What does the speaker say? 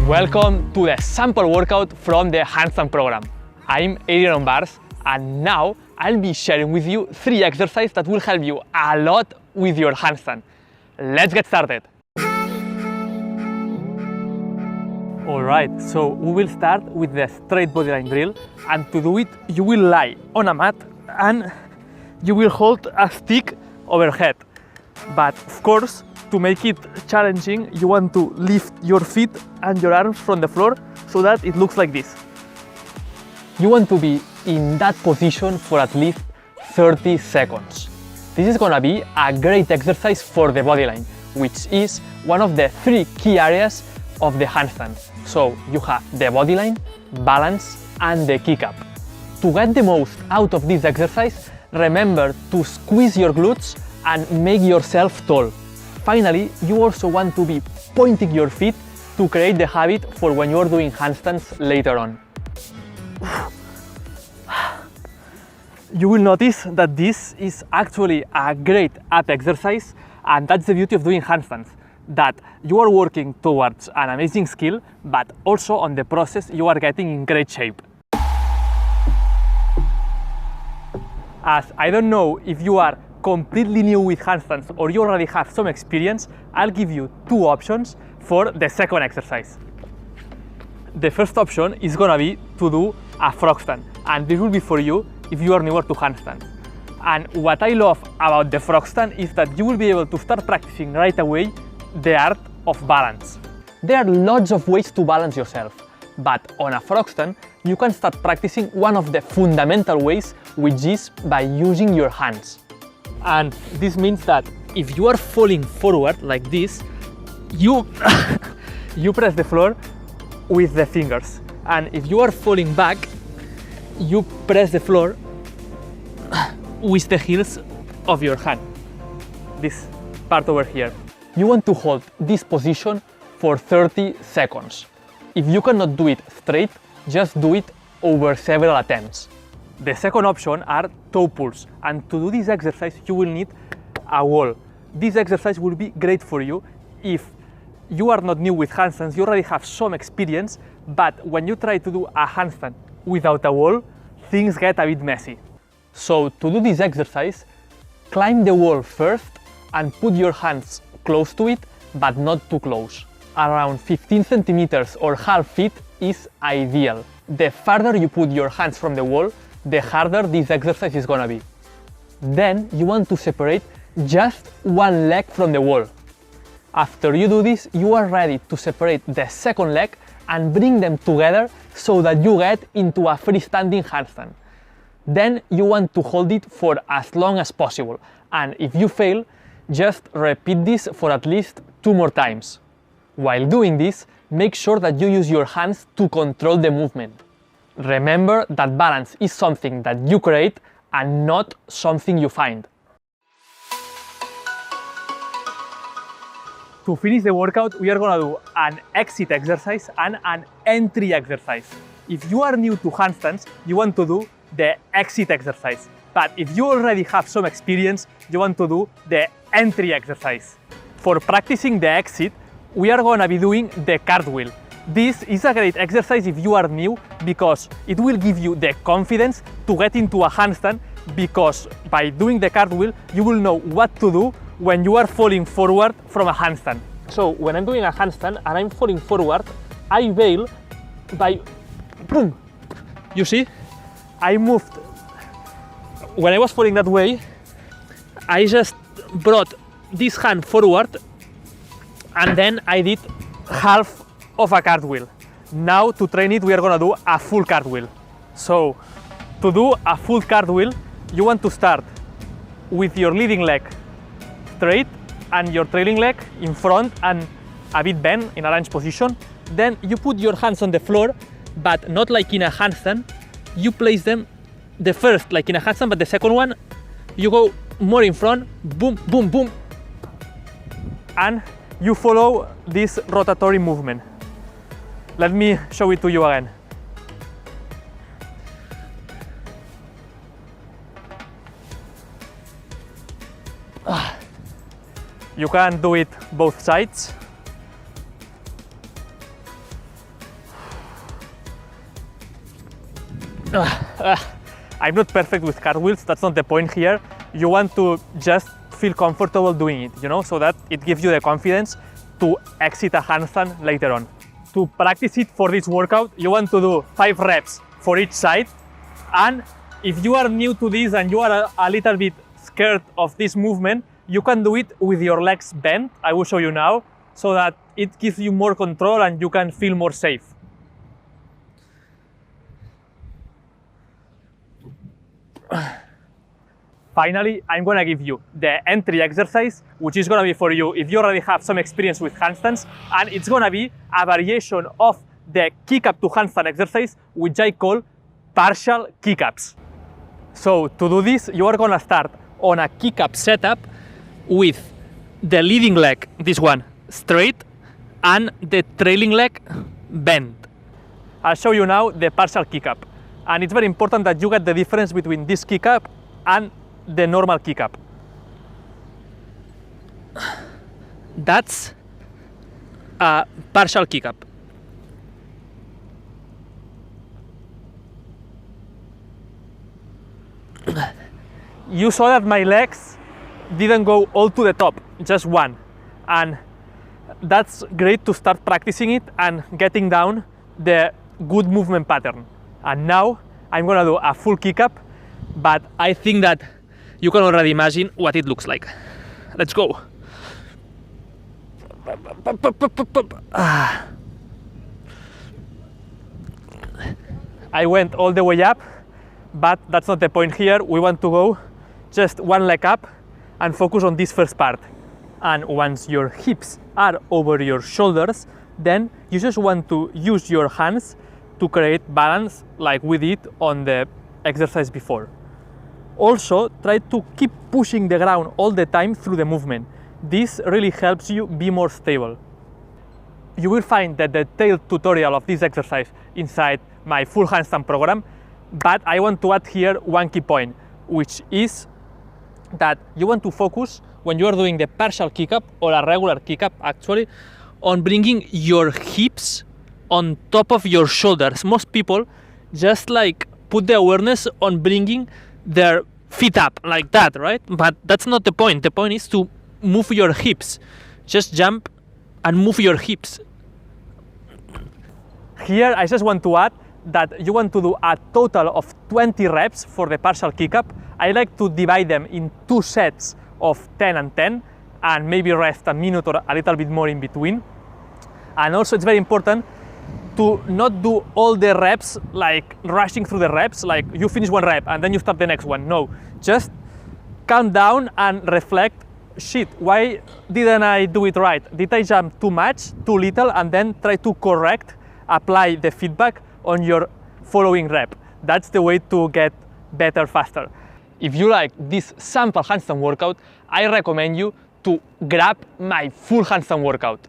Welcome to the sample workout from the Handstand program. I'm Adrian On Bars, and now I'll be sharing with you 3 exercises that will help you a lot with your handstand. Let's get started. Alright, so we will start with the straight bodyline drill, and to do it you will lie on a mat and you will hold a stick overhead. But of course, to make it challenging, you want to lift your feet and your arms from the floor so that it looks like this. You want to be in that position for at least 30 seconds. This is gonna be a great exercise for the bodyline, which is one of the 3 key areas of the handstand. So you have the bodyline, balance, and the kick up. To get the most out of this exercise, remember to squeeze your glutes and make yourself tall. Finally, you also want to be pointing your feet to create the habit for when you're doing handstands later on. You will notice that this is actually a great ab exercise, and that's the beauty of doing handstands, that you are working towards an amazing skill, but also on the process you are getting in great shape. As I don't know if you are completely new with handstands or you already have some experience, I'll give you 2 options for the second exercise. The first option is gonna be to do a frog stand, and this will be for you if you are newer to handstands. And what I love about the frog stand is that you will be able to start practicing right away the art of balance. There are lots of ways to balance yourself, but on a frog stand you can start practicing one of the fundamental ways, which is by using your hands. And this means that if you are falling forward like this, you press the floor with the fingers, and if you are falling back, you press the floor with the heels of your hand, this part over here. You want to hold this position for 30 seconds. If you cannot do it straight, just do it over several attempts. The second option are toe pulls, and to do this exercise you will need a wall. This exercise will be great for you if you are not new with handstands, you already have some experience, but when you try to do a handstand without a wall, things get a bit messy. So to do this exercise, climb the wall first and put your hands close to it, but not too close. Around 15 centimeters or half feet is ideal. The farther you put your hands from the wall, the harder this exercise is gonna be. Then you want to separate just one leg from the wall. After you do this, you are ready to separate the second leg and bring them together so that you get into a freestanding handstand. Then you want to hold it for as long as possible, and if you fail, just repeat this for at least 2 more times. While doing this, make sure that you use your hands to control the movement. Remember that balance is something that you create and not something you find. To finish the workout, we are gonna do an exit exercise and an entry exercise. If you are new to handstands, you want to do the exit exercise. But if you already have some experience, you want to do the entry exercise. For practicing the exit, we are gonna be doing the cartwheel. This is a great exercise if you are new, because it will give you the confidence to get into a handstand, because by doing the cartwheel, you will know what to do when you are falling forward from a handstand. So when I'm doing a handstand and I'm falling forward, I bail by boom. You see? I moved. When I was falling that way, I just brought this hand forward and then I did half of a cartwheel. Now to train it, we are gonna do a full cartwheel. So to do a full cartwheel, you want to start with your leading leg straight and your trailing leg in front and a bit bent in a lunge position. Then you put your hands on the floor, but not like in a handstand. You place them the first like in a handstand, but the second one you go more in front, boom, boom, boom, and you follow this rotatory movement. Let me show it to you again. You can do it both sides. I'm not perfect with cartwheels, that's not the point here. You want to just feel comfortable doing it, you know, so that it gives you the confidence to exit a handstand later on. To practice it for this workout, you want to do 5 reps for each side. And if you are new to this and you are a little bit scared of this movement, you can do it with your legs bent. I will show you now, so that it gives you more control and you can feel more safe. Finally, I'm gonna give you the entry exercise, which is gonna be for you if you already have some experience with handstands, and it's gonna be a variation of the kick up to handstand exercise, which I call partial kick ups. So to do this, you are gonna start on a kick up setup with the leading leg, this one, straight, and the trailing leg bent. I'll show you now the partial kick up. And it's very important that you get the difference between this kick up and the normal kick up. That's a partial kick up. You saw that my legs didn't go all to the top, just one. And that's great to start practicing it and getting down the good movement pattern. And now I'm gonna do a full kick up, but I think that you can already imagine what it looks like. Let's go. I went all the way up, but that's not the point here. We want to go just one leg up and focus on this first part. And once your hips are over your shoulders, then you just want to use your hands to create balance like we did on the exercise before. Also, try to keep pushing the ground all the time through the movement. This really helps you be more stable. You will find the detailed tutorial of this exercise inside my full handstand program, but I want to add here one key point, which is that you want to focus when you are doing the partial kick up or a regular kick up actually on bringing your hips on top of your shoulders. Most people just like put the awareness on bringing their feet up like that, right? But that's not the point. The point is to move your hips. Just jump and move your hips. Here I just want to add that you want to do a total of 20 reps for the partial kick up. I like to divide them in 2 sets of 10 and 10 and maybe rest a minute or a little bit more in between. And also it's very important to not do all the reps like rushing through the reps, like you finish one rep and then you start the next one. No, just calm down and reflect, shit, why didn't I do it right? Did I jump too much, too little? And then try to correct, apply the feedback on your following rep. That's the way to get better faster. If you like this sample handstand workout, I recommend you to grab my full handstand workout.